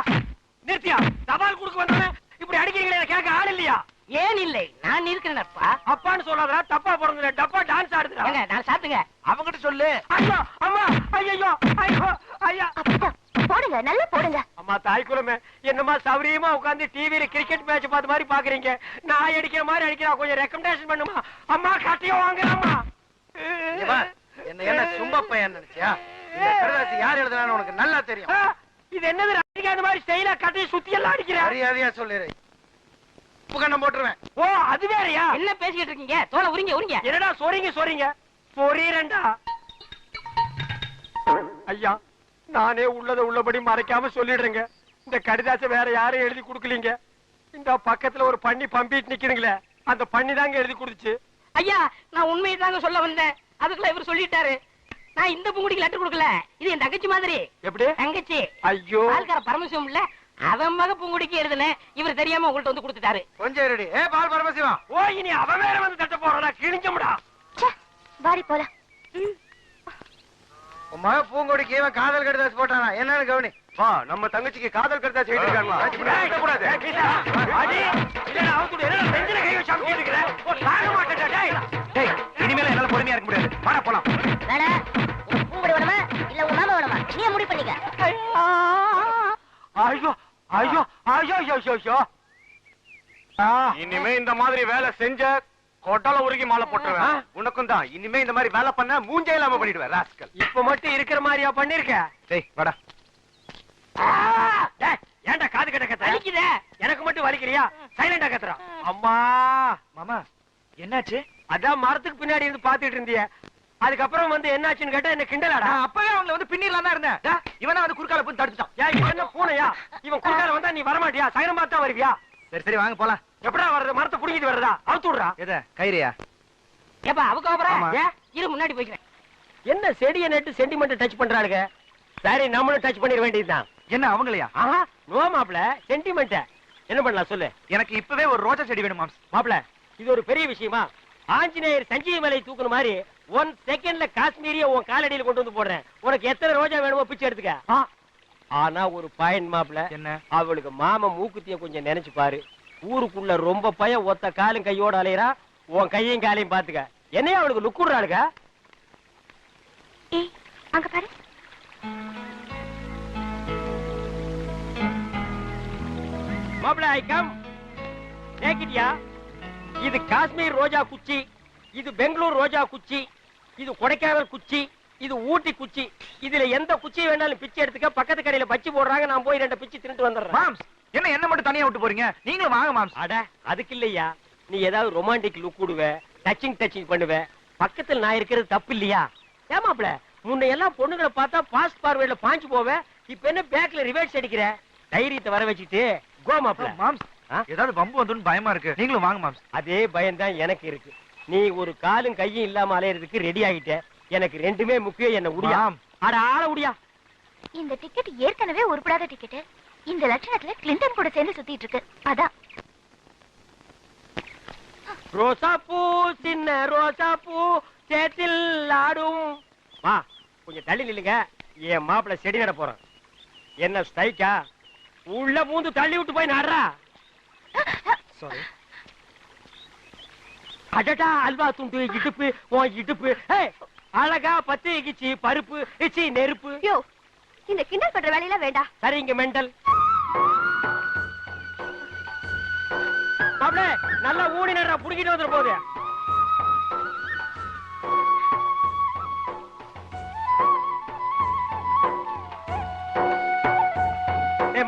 நிறுத்தியா. தபால் கொடுக்க வந்தானே இப்படி அடிக்கிறீங்களே, கேட்க ஆள் இல்லையா? ஏன் இல்லை, நான் இருக்கிறேன்ப்பா. அப்பான்னு சொல்லாதடா, தப்பா பிறந்த டப்பா டான்ஸ் ஆடுதுடா. ஏங்க நான் சாப்பிட்டுங்க. அவங்கிட்ட சொல்லு. ஐயோ அம்மா, ஐயோ ஐயோ ஐயா. போடுங்க, நல்லா போடுங்க. அம்மா தாய்க்குலமே, என்னமா சௌரியமா உட்கார்ந்து டிவில கிரிக்கெட் மேட்ச் பார்த்த மாதிரி பாக்குறீங்க. நான் அடிக்கிற மாதிரி அடிக்கிறா, கொஞ்சம் ரெக்கமெண்டேஷன் பண்ணுமா? அம்மா கட்டியோ வாங்கலாமா? இங்க வா. என்ன சும்ப பையன் நினைச்சியா? இந்த கடுதாசி யார் எழுதுனான்னு உனக்கு நல்லா தெரியும். இது என்னது ரஜினிகாந்த் மாதிரி ஸ்டைலா கட்டி சுத்தி எல்லாம் அடிக்கிற? மரியாதையா சொல்லிடு. உப்பு கண்ணம் போட்டுருவேன். ஓ அது வேறயா? என்ன பேசிக்கிட்டு இருக்கீங்க? தோலை உரிங்க உரிங்க. என்னடா சொறீங்க சொறீங்க? சொறீரண்டா. ஐயா நானே உள்ளத உள்ளபடி மறைக்காம சொல்லிடுறேங்க. இந்த கடிதாசை வேற யாரும் எழுதி கொடுக்கலீங்க. இந்த பக்கத்துல ஒரு பண்ணி பம்பிட்டு நிக்கிறீங்களே, அந்த பண்ணி தாங்க எழுதி கொடுத்துச்சு. ஐயா நான் உண்மையை தாங்க சொல்ல வந்தேன். அதுக்குள்ள இவர் சொல்லிட்டாரு. நான் இந்த பூங்குடிக்கு லெட்டர் கொடுக்கல. இது என் தங்கச்சி மாதிரி. எப்படி? தங்கச்சி. ஐயோ, பால்கார பரமசிவம் இல்ல, அவன் மக பூங்குடிக்கு எழுதுனேன். இவர் தெரியாம உங்கள்ட்ட வந்து கொடுத்துட்டாரு. கொஞ்சம் ரெடி. பால் பரமசிவம். ஓ இனி அவன் வேற வந்து தட்ட போறானா? கிழிஞ்சமுடா. வாரி போலாம். உன் மக பூங்கொடிக்கு இவன் காதல் கடிதாசு போட்டானா என்னன்னு கவனி. வா, நம்ம தங்கச்சிக்கு காதல் கடிதாசு எழுதிருக்காங்களா? கூடாது. அடி இல்ல அவன் என்ன நெஞ்சில கை வச்சு அமுக்கிட்டு இருக்கற? தாங்க மாட்டேடா டேய். டேய் இனிமேல என்னால பொறுமையா இருக்க முடியாது. வாடா போலாம். வேணா உனக்கு பூங்கொடி வேணுமா இல்ல உங்க மாமா வேணுமா நீ முடிவு பண்ணிக்க. ஐயோ ஐயோ ஐயோ ஐயோ ஐயோ. இனிமே இந்த மாதிரி வேலை செஞ்ச கொட்டால உருகி மாலை போட்டுருவேன். உனக்கும் தான் இனிமே இந்த மாதிரி வேலை பண்ண மூஞ்சே இல்லாம பண்ணிடுவேன் ராஸ்கல். இப்ப மட்டும் இருக்கிற மாதிரியா பண்ணிருக்க? டேய் வாடா. ஏன்டா காது கட்ட கத்துற? வலிக்குதே. எனக்கு மட்டும் வலிக்கிறியா? சைலண்டா கத்துறா. அம்மா மாமா என்னாச்சு? அதான் மரத்துக்கு பின்னாடி இருந்து பாத்துட்டு இருந்திய. அதுக்கப்புறம் வந்து என்னாச்சுன்னு கேட்டா என்ன கிண்டலாடா. நான் அப்பவே அவங்கள வந்து பின்னிரலாம் தான் இருந்தேன். இவனா வந்து குறுக்கால போய் தடுத்துட்டான். ஏன் இவன் என்ன பூனையா? இவன் குறுக்கால வந்தா நீ வரமாட்டியா? சைலம் பார்த்தா வருவியா? சரி சரி வாங்க போலாம். எப்படா வர்றது? மரத்தை புடிங்கிட்டு வர்றதா? அவுத்து விடுறா. எத கயிறியா? ஏப்பா அவங்க அப்புறம் ஆமா. இரு முன்னாடி போய்க்கிறேன். என்ன செடியை நட்டு சென்டிமெண்ட் டச் பண்றாளுங்க. சரி நம்மளும் டச் பண்ணிட வேண்டியதுதான். என்ன அவங்களையா? ஆஹா நோ மாப்ள, சென்டிமெண்ட் என்ன பண்ணலாம் சொல்லு. எனக்கு இப்பவே ஒரு ரோஜா செடி வேணும் மாம்ஸ். மாப்ள இது ஒரு பெரிய விஷயமா? ஆஞ்சநேயர் சஞ்சீவி மலை தூக்குன மாதிரி 1 செகண்ட்ல காஷ்மீரிய உன் காலடியில கொண்டு வந்து போடுறேன். உனக்கு எத்தனை ரோஜா வேணுமோ பிச்சை எடுத்துக்க. ஆனா ஒரு பாயிண்ட் மாப்ள, என்ன? அவளுக்கு மாமா மூக்குத்திய கொஞ்சம் நினைச்சு பாரு. ஊருக்குள்ள ரொம்ப பயம் ஒத்த காலும் கையோட அலையறா. உன் கையும் காலையும் பாத்துக்க. என்னையா அவளுக்கு லுக் விடுறாளுங்க? ஏய் அங்க பாரு. மாப்ள ஐ கம். கேக்கிட்டியா? இது காஷ்மீர் ரோஜா குச்சி, இது பெங்களூர் ரோஜா குச்சி, இது கொடைக்கானல் குச்சி, இது ஊட்டி குச்சி. இதுல எந்த குச்சி வேணாலும் பிச்சை எடுத்துக்க. பக்கத்து கடையில பச்சி போடுறாங்க. நான் போய் 2 பிச்சு தின்னுட்டு வந்துடுறேன். மாம்ஸ் என்ன என்ன மட்டும் தனியா விட்டு போறீங்க? நீங்களும் வாங்க மாம்ஸ். அட அதுக்கு இல்லையா, நீ ஏதாவது ரொமான்டிக் லுக் விடுவ, டச்சிங் பண்ணுவ. பக்கத்துல நான் இருக்கிறது தப்பு இல்லையா? ஏமாப்ள முன்ன எல்லாம் பொண்ணுங்களை பார்த்தா பாஸ்ட் ஃபார்வர்ட்ல பாஞ்சு போவேன். இப்ப என்ன பேக்ல ரிவர்ஸ் அடிக்கிற? தைரியத்தை வர வச்சுட்டு கோ மாப்ள. மாம்ஸ் ஏதாவது வம்பு வந்துன்னு பயமா இருக்கு. நீங்களும் வாங்க மாம்ஸ். அதே பயம் தான் எனக்கு இருக்கு. நீ ஒரு காலும் கையும் இல்லாம அலையறதுக்கு ரெடி ஆகிட்ட. எனக்கு ரெண்டுமே முக்கியம். என்ன உடியா? அட ஆள உடியா. இந்த டிக்கெட் ஏற்கனவே உருப்படாத டிக்கெட். இந்த லட்சணத்துல கிளின்டன் கூட சேர்ந்து சுத்திட்டு இருக்கு. அதான் ரோசா பூ சின்ன ரோசா பூ சேத்தில் ஆடும். வா கொஞ்சம் தள்ளி நில்லுங்க. என் மாப்பிள்ள செடி நட போறான். என்ன ஸ்டைக்கா? உள்ள பூந்து தள்ளி விட்டு போய் நடுறா. சாரி. அடடா அல்வா துண்டு இடுப்பு உன் இடுப்பு. அழகா பத்து இகிச்சு பருப்பு இச்சி நெருப்பு. யோ இந்த கிண்டல் பண்ற வேலையில வேண்டாம். சரிங்க மெண்டல். மாப்ள நல்லா ஊடி நடுறா. புடிக்கிட்டு வந்துட போகுது.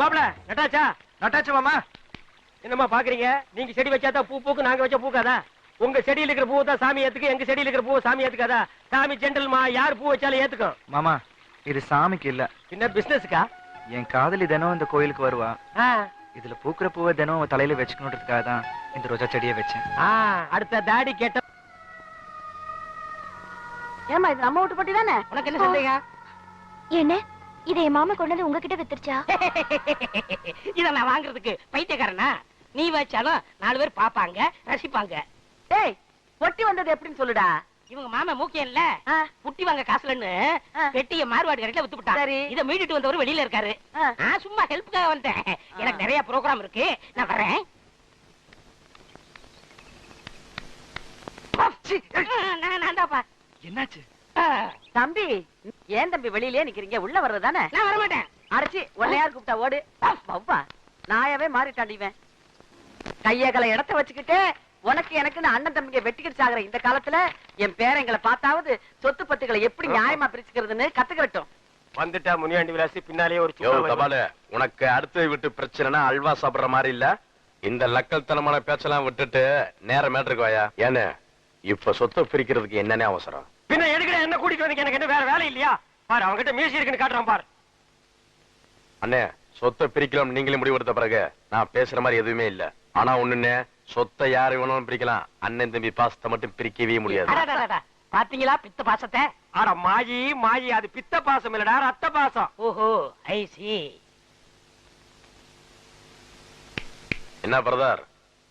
மாப்ள நட்டாச்சா? நட்டாச்சு மாமா. என்னமா பாக்குறீங்க? நீங்க செடி வச்சாதான் பூ பூக்கு, நாங்க வச்சா பூக்காதா? உங்க செடியில இருக்கிற பூவை தான் சாமி ஏத்துக்கு, எங்க செடியில இருக்கிற பூவை சாமி ஏத்துக்காதா? சாமி ஜென்டல்மா, யார் பூ வச்சாலும் ஏத்துக்கும். மாமா இது சாமிக்கு இல்ல, என்ன பிசினஸ்க்கா? என் காதலி தினம் இந்த கோயிலுக்கு வருவா. இதுல பூக்குற பூவை தினம் அவ தலையில வச்சுக்கணுன்றதுக்காக தான் இந்த ரோஜா செடியை வச்சேன். அடுத்த தாடி கேட்ட. ஏமா இது நம்ம வீட்டு போட்டி தானே? உனக்கு என்ன சந்தேகம்? என்ன இதை என் மாமா கொண்டு வந்து உங்ககிட்ட வித்துருச்சா? இத நான் வாங்குறதுக்கு பைத்தியக்காரனா? நீ வச்சாலும் 4 பேர் பாப்பாங்க, ரசிப்பாங்க. டேய் பொட்டி வந்தது எப்படின்னு சொல்லுடா. இவங்க மாமா மூக்கியன்ல புட்டி வாங்க காசுலன்னு பெட்டிய மார்வாடி கடையில வித்துட்டான். சரி. இத மீட்டுட்டு வந்தவர் வெளியில இருக்காரு. நான் சும்மா ஹெல்ப்புக்காக வந்தேன். எனக்கு நிறைய ப்ரோகிராம் இருக்கு, நான் வரேன். நான் தான்ப்பா. என்னாச்சு? தம்பி ஏன் தம்பி வெளியிலே நிக்கிறீங்க? உள்ள வர்றதானே? நான் வர மாட்டேன். அரைச்சி உன்னை யார் கூப்பிட்டா ஓடு. வவ்வா நாயாவே மாறிட்டாண்டிவன். கையகல இடத்த வச்சுக்கிட்டு உனக்கு எனக்குன்னு அண்ணன் தம்பிங்க வெட்டிக்கிட்டு சாகுற இந்த காலத்துல என் பேரங்களை பார்த்தாவது சொத்து பத்துக்களை எப்படி நியாயமா பிரிச்சுக்கிறதுன்னு கத்துக்கிறட்டும். வந்துட்டா முனியாண்டி விலாசி பின்னாலே ஒரு தபால. உனக்கு அடுத்து விட்டு பிரச்சனைனா அல்வா சாப்பிடுற மாதிரி இல்ல. இந்த லக்கல் தனமான பேச்செல்லாம் விட்டுட்டு நேர மேட்டருக்கு வாயா. ஏன்னு இப்ப சொத்தை பிரிக்கிறதுக்கு என்னன்னே அவசரம்? பின்ன எதுக்கு என்ன கூட்டிட்டு வந்து? எனக்கு என்ன வேற வேலை இல்லையா? பாரு அவன்கிட்ட மீசி இருக்குன்னு காட்டுறான் பாரு. அண்ணே சொத்தை பிரிக்கலாம் நீங்களே முடிவெடுத்த பிறகு நான் பேசுற மாதிரி எதுவுமே இல்ல. ஆனா ஒண்ணுண்ணே, சொத்தை யாரு வேணாலும் பிரிக்கலாம், அண்ணன் தம்பி பாசத்தை மட்டும் பிரிக்கவே முடியாது. அடடடடா, பாத்தீங்களா பித்த பாசத்தை? ஆட மாயி மாயி, அது பித்த பாசம் இல்லடா, ரத்த பாசம். ஓஹோ ஐ சி. என்ன பிரதர்,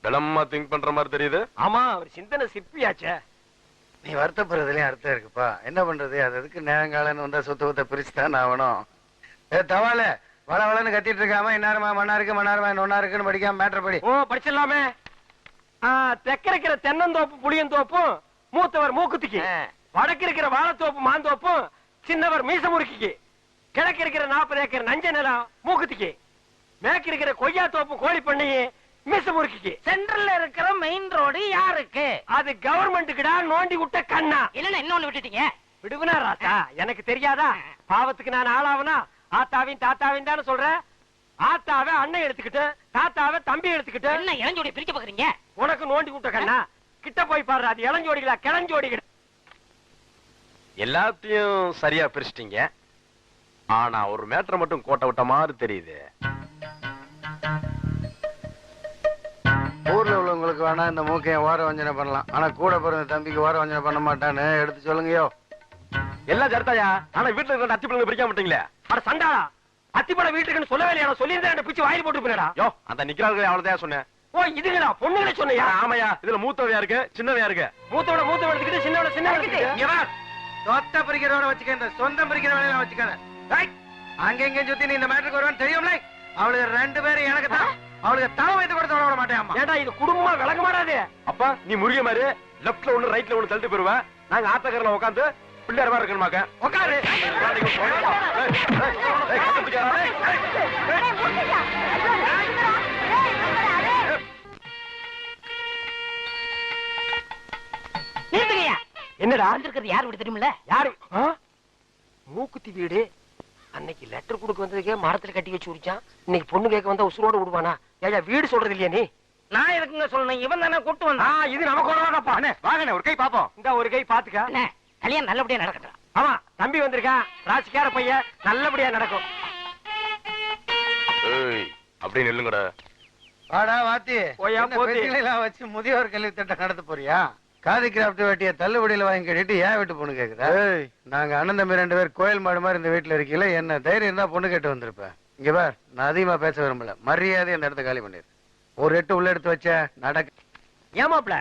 தினமா திங்க் பண்ற மாதிரி தெரியுது? ஆமா, அவர் சிந்தனை சிற்பியாச்சே. நீ வருத்தப்படுறதுலயும் அர்த்தம் இருக்குப்பா. என்ன பண்றது, அது அதுக்கு நேரங்காலன்னு வந்தா சொத்த பிரிச்சுதான் ஆகணும். தவால வள வளன்னு கத்திட்டு இருக்காம இந்நேரமா மண்ணாருக்கு ஒன்னா இருக்குன்னு படிக்காம மேட்டர் படி. ஓ படிச்சிடலாமே. தெக்க இருக்கிற தென்னந்தோப்பு புளியந்தோப்பும் மூத்தவர் மூக்குத்திக்கு, வடக்கு இருக்கிற வாழைத்தோப்பு மாந்தோப்பும் சின்னவர் மீச முறுக்கிக்கு, கிழக்கு இருக்கிற 40 ஏக்கர் நஞ்ச நிலம் மூக்குத்திக்கு, மேற்கு இருக்கிற கொய்யா தோப்பு கோழி பண்ணையே மீச முறுக்கிக்கு. சென்ட்ரல்ல இருக்கிற மெயின் ரோடு யாருக்கு? அது கவர்மெண்ட்டுக்குடா, நோண்டி விட்ட கண்ணா. இல்லன்னா இன்னொன்னு விட்டுட்டீங்க. விடுவனா ராசா, எனக்கு தெரியாதா? பாவத்துக்கு நான் ஆளாவனா? ஆத்தாவின் தாத்தாவின் தானே சொல்றேன். ஆத்தாவை அண்ணன் எடுத்துக்கிட்டு, தாத்தாவை தம்பி எடுத்துக்கிட்டு, என்ன இளஞ்சோடி பிரிக்க பாக்குறீங்க? உனக்கு நோண்டி விட்ட கண்ணா. கிட்ட போய் பாரு, அது இளஞ்சோடிகளா கிளஞ்சோடிகளா? எல்லாத்தையும் சரியா பிரிச்சிட்டீங்க. ஆனா ஒரு மேட்டர் மட்டும் கோட்டை விட்ட மாதிரி தெரியுது. ஊர்ல உள்ளவங்களுக்கு வேணா இந்த மூக்கைய ஓர வஞ்சனை பண்ணலாம், ஆனா கூட பிறந்த தம்பிக்கு ஓர வஞ்சனை பண்ண மாட்டான்னு எடுத்து சொல்லுங்கயோ. எல்லாம் சரிதாயா, ஆனா வீட்டுல இருக்கிற அத்தி பிள்ளைங்க பிரிக்க மாட்டீங்களே. அட சண்டாளா, அத்திப்பட வீட்டுக்குன்னு சொல்லவே இல்லையா? சொல்லியிருந்தேன் பிச்சு வாயில் போட்டு போயிடா. யோ, அந்த நிக்கிறாங்க அவ்வளவுதான் சொன்னேன். ஓ இதுங்களா பொண்ணுங்களே சொன்னையா? ஆமையா, இதுல மூத்தவையா இருக்கு சின்னவையா இருக்கு. மூத்தோட எடுத்துக்கிட்டு சின்னோட சின்ன எடுத்துக்கிட்டு. சொத்த பிரிக்கிறவன வச்சுக்க, இந்த சொந்தம் பிரிக்கிறவன வச்சுக்காத. அங்க எங்க சுத்தி நீ இந்த மேட்டருக்கு வருவான்னு தெரியும்ல. அவளுக்கு 2 பேரும் எனக்கு தான். அவளுக்கு தலை வைத்து கூட விட மாட்டேன். ஏடா இது குடும்பமா விளங்க மாட்டாது. அப்பா நீ முருக மாதிரி லெப்ட்ல ஒண்ணு ரைட்ல ஒண்ணு தள்ளிட்டு போயிருவேன். நாங்க ஆத்தக்கரையில உட்காந்து பிள்ளையார் மாதிரி இருக்கணுமாக்க உட்காரு. என்னடா வந்திருக்கிறது யார் வீடு தெரியுமில்ல? யாரு? மூக்குத்தி வீடு. அன்னைக்கு லெட்டர் கொடுக்க வந்ததுக்கே மரத்துல கட்டி வச்சு உரிச்சான். இன்னைக்கு பொண்ணு கேட்க வந்தா உசுரோட விடுவானா? ஏயா வீடு சொல்றது இல்லையா நீ? நான் எதுக்குங்க சொல்லணும்? இவன் தானே கூட்டு வந்தான். இது நமக்கு வரவாடப்பா. வாங்கண்ணே ஒரு கை பாப்போம். இந்த ஒரு கை பாத்துக்க. அண்ணே, கல்யாணம் நல்லபடியா நடக்கட்டும். ஆமா, தம்பி வந்திருக்கான், ராசிக்கார பையன், நல்லபடியா நடக்கும். அப்படி நில்லுங்கடா. வாடா வாத்தி, ஓயா போத்தி எல்லாம் வச்சு முதியோர் கல்வி திட்டம் நடத்த போறியா? காதி கிராப்ட் வெட்டிய தள்ளுபடியில வாங்கி கட்டிட்டு ஏன் வீட்டு பொண்ணு கேக்குதா? நாங்க அண்ணன் தம்பி 2 பேர் கோயில் மாடு மாதிரி இந்த வீட்டுல இருக்கீங்களா? என்ன தைரியம் இருந்தா பொண்ணு கேட்டு வந்திருப்பேன். இங்க பார், நான் அதிகமா பேச விரும்பல, மரியாதை அந்த இடத்த காலி பண்ணிரு. ஒரு 8 உள்ள எடுத்து வச்ச நடக்க. ஏமாப்ல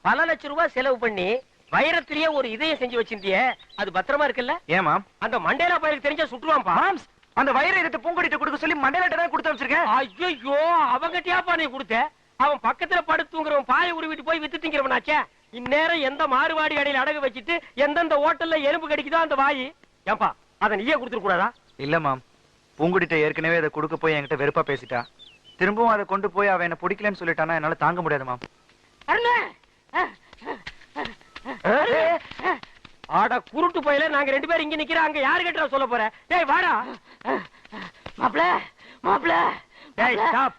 பல லட்சம் ரூபாய் செலவு பண்ணி வைரத்திலேயே ஒரு இதயம் செஞ்சு வச்சிருந்தியே, அது பத்திரமா இருக்குல்ல? ஏமா அந்த மண்டேலா பையனுக்கு தெரிஞ்சா சுட்டுவான்பா. அந்த வயிறு எடுத்து பூங்கொடிட்டு கொடுக்க சொல்லி மண்டையில தான் கொடுத்து வச்சிருக்கேன். ஐயோ, அவங்கிட்டயாப்பா நீ கொடுத்த? அவன் பக்கத்துல படுத்துங்கிறவன் பாய உருவிட்டு போய் வித்து திங்கிறவனாச்சே. இந்நேரம் எந்த மாறுவாடி அடையில அடகு வச்சிட்டு எந்தெந்த ஹோட்டல்ல எலும்பு கடிக்குதோ அந்த வாயி. ஏன்பா அதை நீயே கொடுத்துட கூடாதா? இல்ல மாம், பூங்குடிட்ட ஏற்கனவே அதை கொடுக்க போய் என்கிட்ட வெறுப்பா பேசிட்டா. திரும்பவும் அதை கொண்டு போய் அவன் என்ன பிடிக்கலன்னு சொல்லிட்டானா என்னால தாங்க முடியாது மாம். ஆடா குருட்டு போயில, நாங்க 2 பேரும் இங்க நிக்கிறோம், அங்க யாரு கேட்டா சொல்ல போற? டேய் வாடா. மாப்ள மாப்ள டேய் ஸ்டாப்.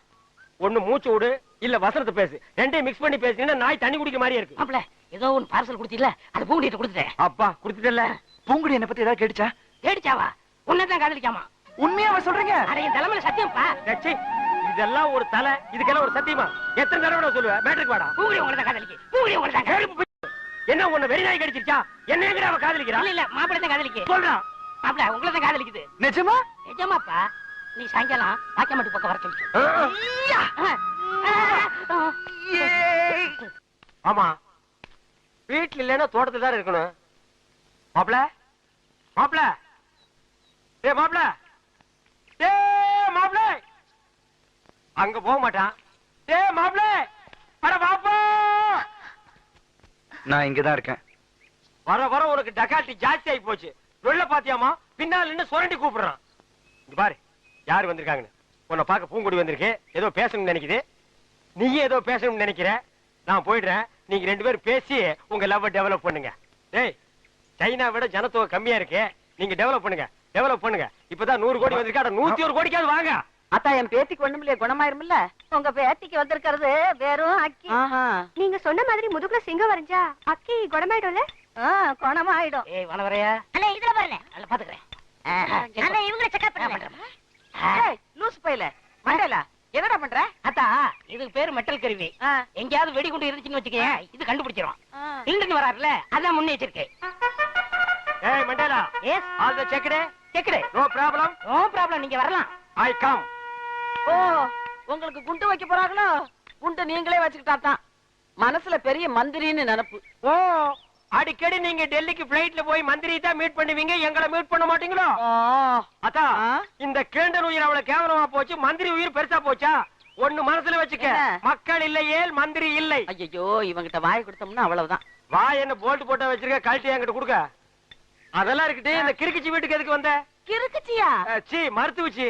ஒண்ணு மூச்சு விடு, இல்ல வசனத்தை பேசு. ரெண்டையும் மிக்ஸ் பண்ணி பேசினா நாய் தண்ணி குடிக்க மாதிரியே இருக்கு. மாப்ள ஏதோ ஒன்னு பார்சல் கொடுத்தீல்ல, அது பூங்குடிட்ட கொடுத்துட்டேன். அப்பா குடுத்துட்டல. பூங்குடி என்ன பத்தி ஏதாவது கேட்டுச்சா? கேடிச்சாவா? உன்னதான் காதலிக்காமா? உண்மையாவ சொல்றீங்க? அட என் தலைமையில சத்தியம்ப்பா. டச்சி, இதெல்லாம் ஒரு தலை, இதுக்கெல்லாம் ஒரு சத்தியமா? எத்தனை தடவை சொல்லுவேன்? மேட்ருக்கு வாடா. பூங்குடி உங்களை தான் காதலிக்கு. பூங்குடி உங்களை தான் காதலிக்கு. என்ன உன்னை வெறி நாய் கடிச்சிருச்சா? என்ன எங்கடா அவ காதலிக்கிறா? இல்ல மாப்பிள தான் காதலிக்கு. சொல்றான். மாப்பிள உங்களை தான் காதலிக்குது. நிஜமா? நிஜமாப்பா. நீ சாயங்காலம் வாக்கியமாட்டு பக்கம் வர சொல்லு. ஆமா, வீட்டுல இல்லன்னா தோட்டத்துல தான் இருக்கணும். மாப்பிள மாப்பிள ஏ மாப்பிள ஏ மாப்பிள அங்க போக மாட்டான். ஏ மாப்பிள அட பாப்பா, நான் இங்கதான் இருக்கேன். வர வர உனக்கு டக்காட்டி ஜாஸ்தி ஆகி போச்சு. வெள்ள பாத்தியாமா? பின்னால் நின்னு சுரண்டி கூப்பிடுறான். இங்க பாரு யாரு வந்திருக்காங்கன்னு. உன்னை பார்க்க பூங்குடி வந்திருக்கு, ஏதோ பேசணும்னு நினைக்குது. நீயே ஏதோ பேசணும்னு நினைக்கிற. நான் போயிடுறேன், நீங்க 2 பேரும் பேசி உங்க லவ் டெவலப் பண்ணுங்க. டேய், சைனா விட ஜனத்தொகை கம்மியா இருக்கு, நீங்க டெவலப் பண்ணுங்க, டெவலப் பண்ணுங்க. இப்பதான் 100 கோடி வந்திருக்கா, 101 கோடிக்காவது வாங்க. அத்தா என் பேத்திக்கு ஒண்ணுமில்லையே, குணமாயிருமில்ல? உங்க பேத்திக்கு வந்திருக்கிறது வெறும் அக்கி. ஆஹா. நீங்க சொன்ன மாதிரி முதுகுல சிங்கம் வரைஞ்சா அக்கி குணமாயிடும்ல? குணமாயிடும். ஏய் வனவரையா அண்ணா இதுல பாருங்க. அதுல பாத்துக்கிறேன். அண்ணா இவங்கள செக்அப் பண்ணுங்க. ஏய், லூசு பையல மண்டேலா என்னடா பண்ற? அத்தா இதுக்கு பேரு மெட்டல் கருவி. எங்கேயாவது வெடிகுண்டு இருந்துச்சுன்னு வச்சுக்கேன், இது கண்டுபிடிச்சிரும். இன்டர்ன் வராருல, அதான் முன்னெச்சரிக்கை. ஏய் Mandela, yes all the checked. Checked. No problem. No problem, நீங்க வரலாம். I come. ஓ, உங்களுக்கு குண்டு வைக்க போறாங்களோ? குண்டு நீங்களே வச்சுக்கிட்டா தான். மனசுல பெரிய மந்திரின்னு நினைப்பு. ஓ, அடிக்கடி நீங்க டெல்லிக்கு பிளைட்ல போய் மந்திரி தான் மீட் பண்ணுவீங்க, எங்களை மீட் பண்ண மாட்டீங்களோ? அத்தா, இந்த கேண்டன் உயிர் அவ்வளவு கேவலமா போச்சு, மந்திரி உயிர் பெருசா போச்சா? ஒண்ணு மனசுல வச்சுக்க, மக்கள் இல்லையே மந்திரி இல்லை. ஐயோ, இவங்கிட்ட வாய் கொடுத்தோம்னா அவ்வளவுதான். வாய் என்ன போல்ட் போட்டா வச்சிருக்க, கழட்டி என்கிட்ட கொடுக்க. அதெல்லாம் இருக்கட்டு, இந்த கிறுக்குச்சி வீட்டுக்கு எதுக்கு வந்த? கிறுக்குச்சியா? சீ, மருத்துவச்சி.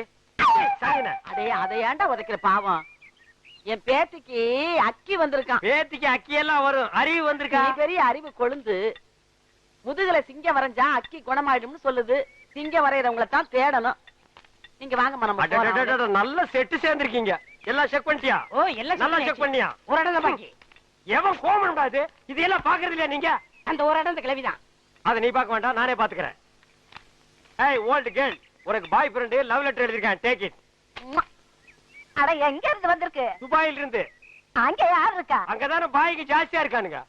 அடே, அதை ஏன்டா உதைக்கிற பாவம்? என் பேத்திக்கு அக்கி வந்திருக்கான். பேத்திக்கு அக்கி எல்லாம் வரும், அறிவு வந்திருக்கா? நீ பெரிய அறிவு கொழுந்து. முதுகுல சிங்கம் வரைஞ்சா அக்கி குணமாயிடும்னு சொல்லுது. சிங்கம் வரையறவங்கள தான் தேடணும். நீங்க வாங்க மனம். நல்ல செட்டு சேர்ந்திருக்கீங்க. எல்லாம் செக் பண்ணிட்டியா? ஓ, எல்லாம் நல்லா செக் பண்ணியா? ஒரு இடம் தான் பாக்கி. எவன் கோமன்டா இது? இது எல்லாம் பாக்குறது இல்லையா நீங்க? அந்த ஒரு இடம் இந்த கிளவிதான். அதை நீ பார்க்க வேண்டாம், நானே பாத்துக்கிறேன். ஏய் ஓல்ட் கேர்ள், உனக்கு பாய் ஃப்ரெண்ட் லவ் லெட்டர் எழுதிருக்கேன், டேக் இட். அட எங்க இருந்து வந்திருக்கு? துபாயில இருந்து. அங்க யார் இருக்கா? அங்கதானே பாய்க்கு ஜாஸ்தியா இருக்கானுங்க.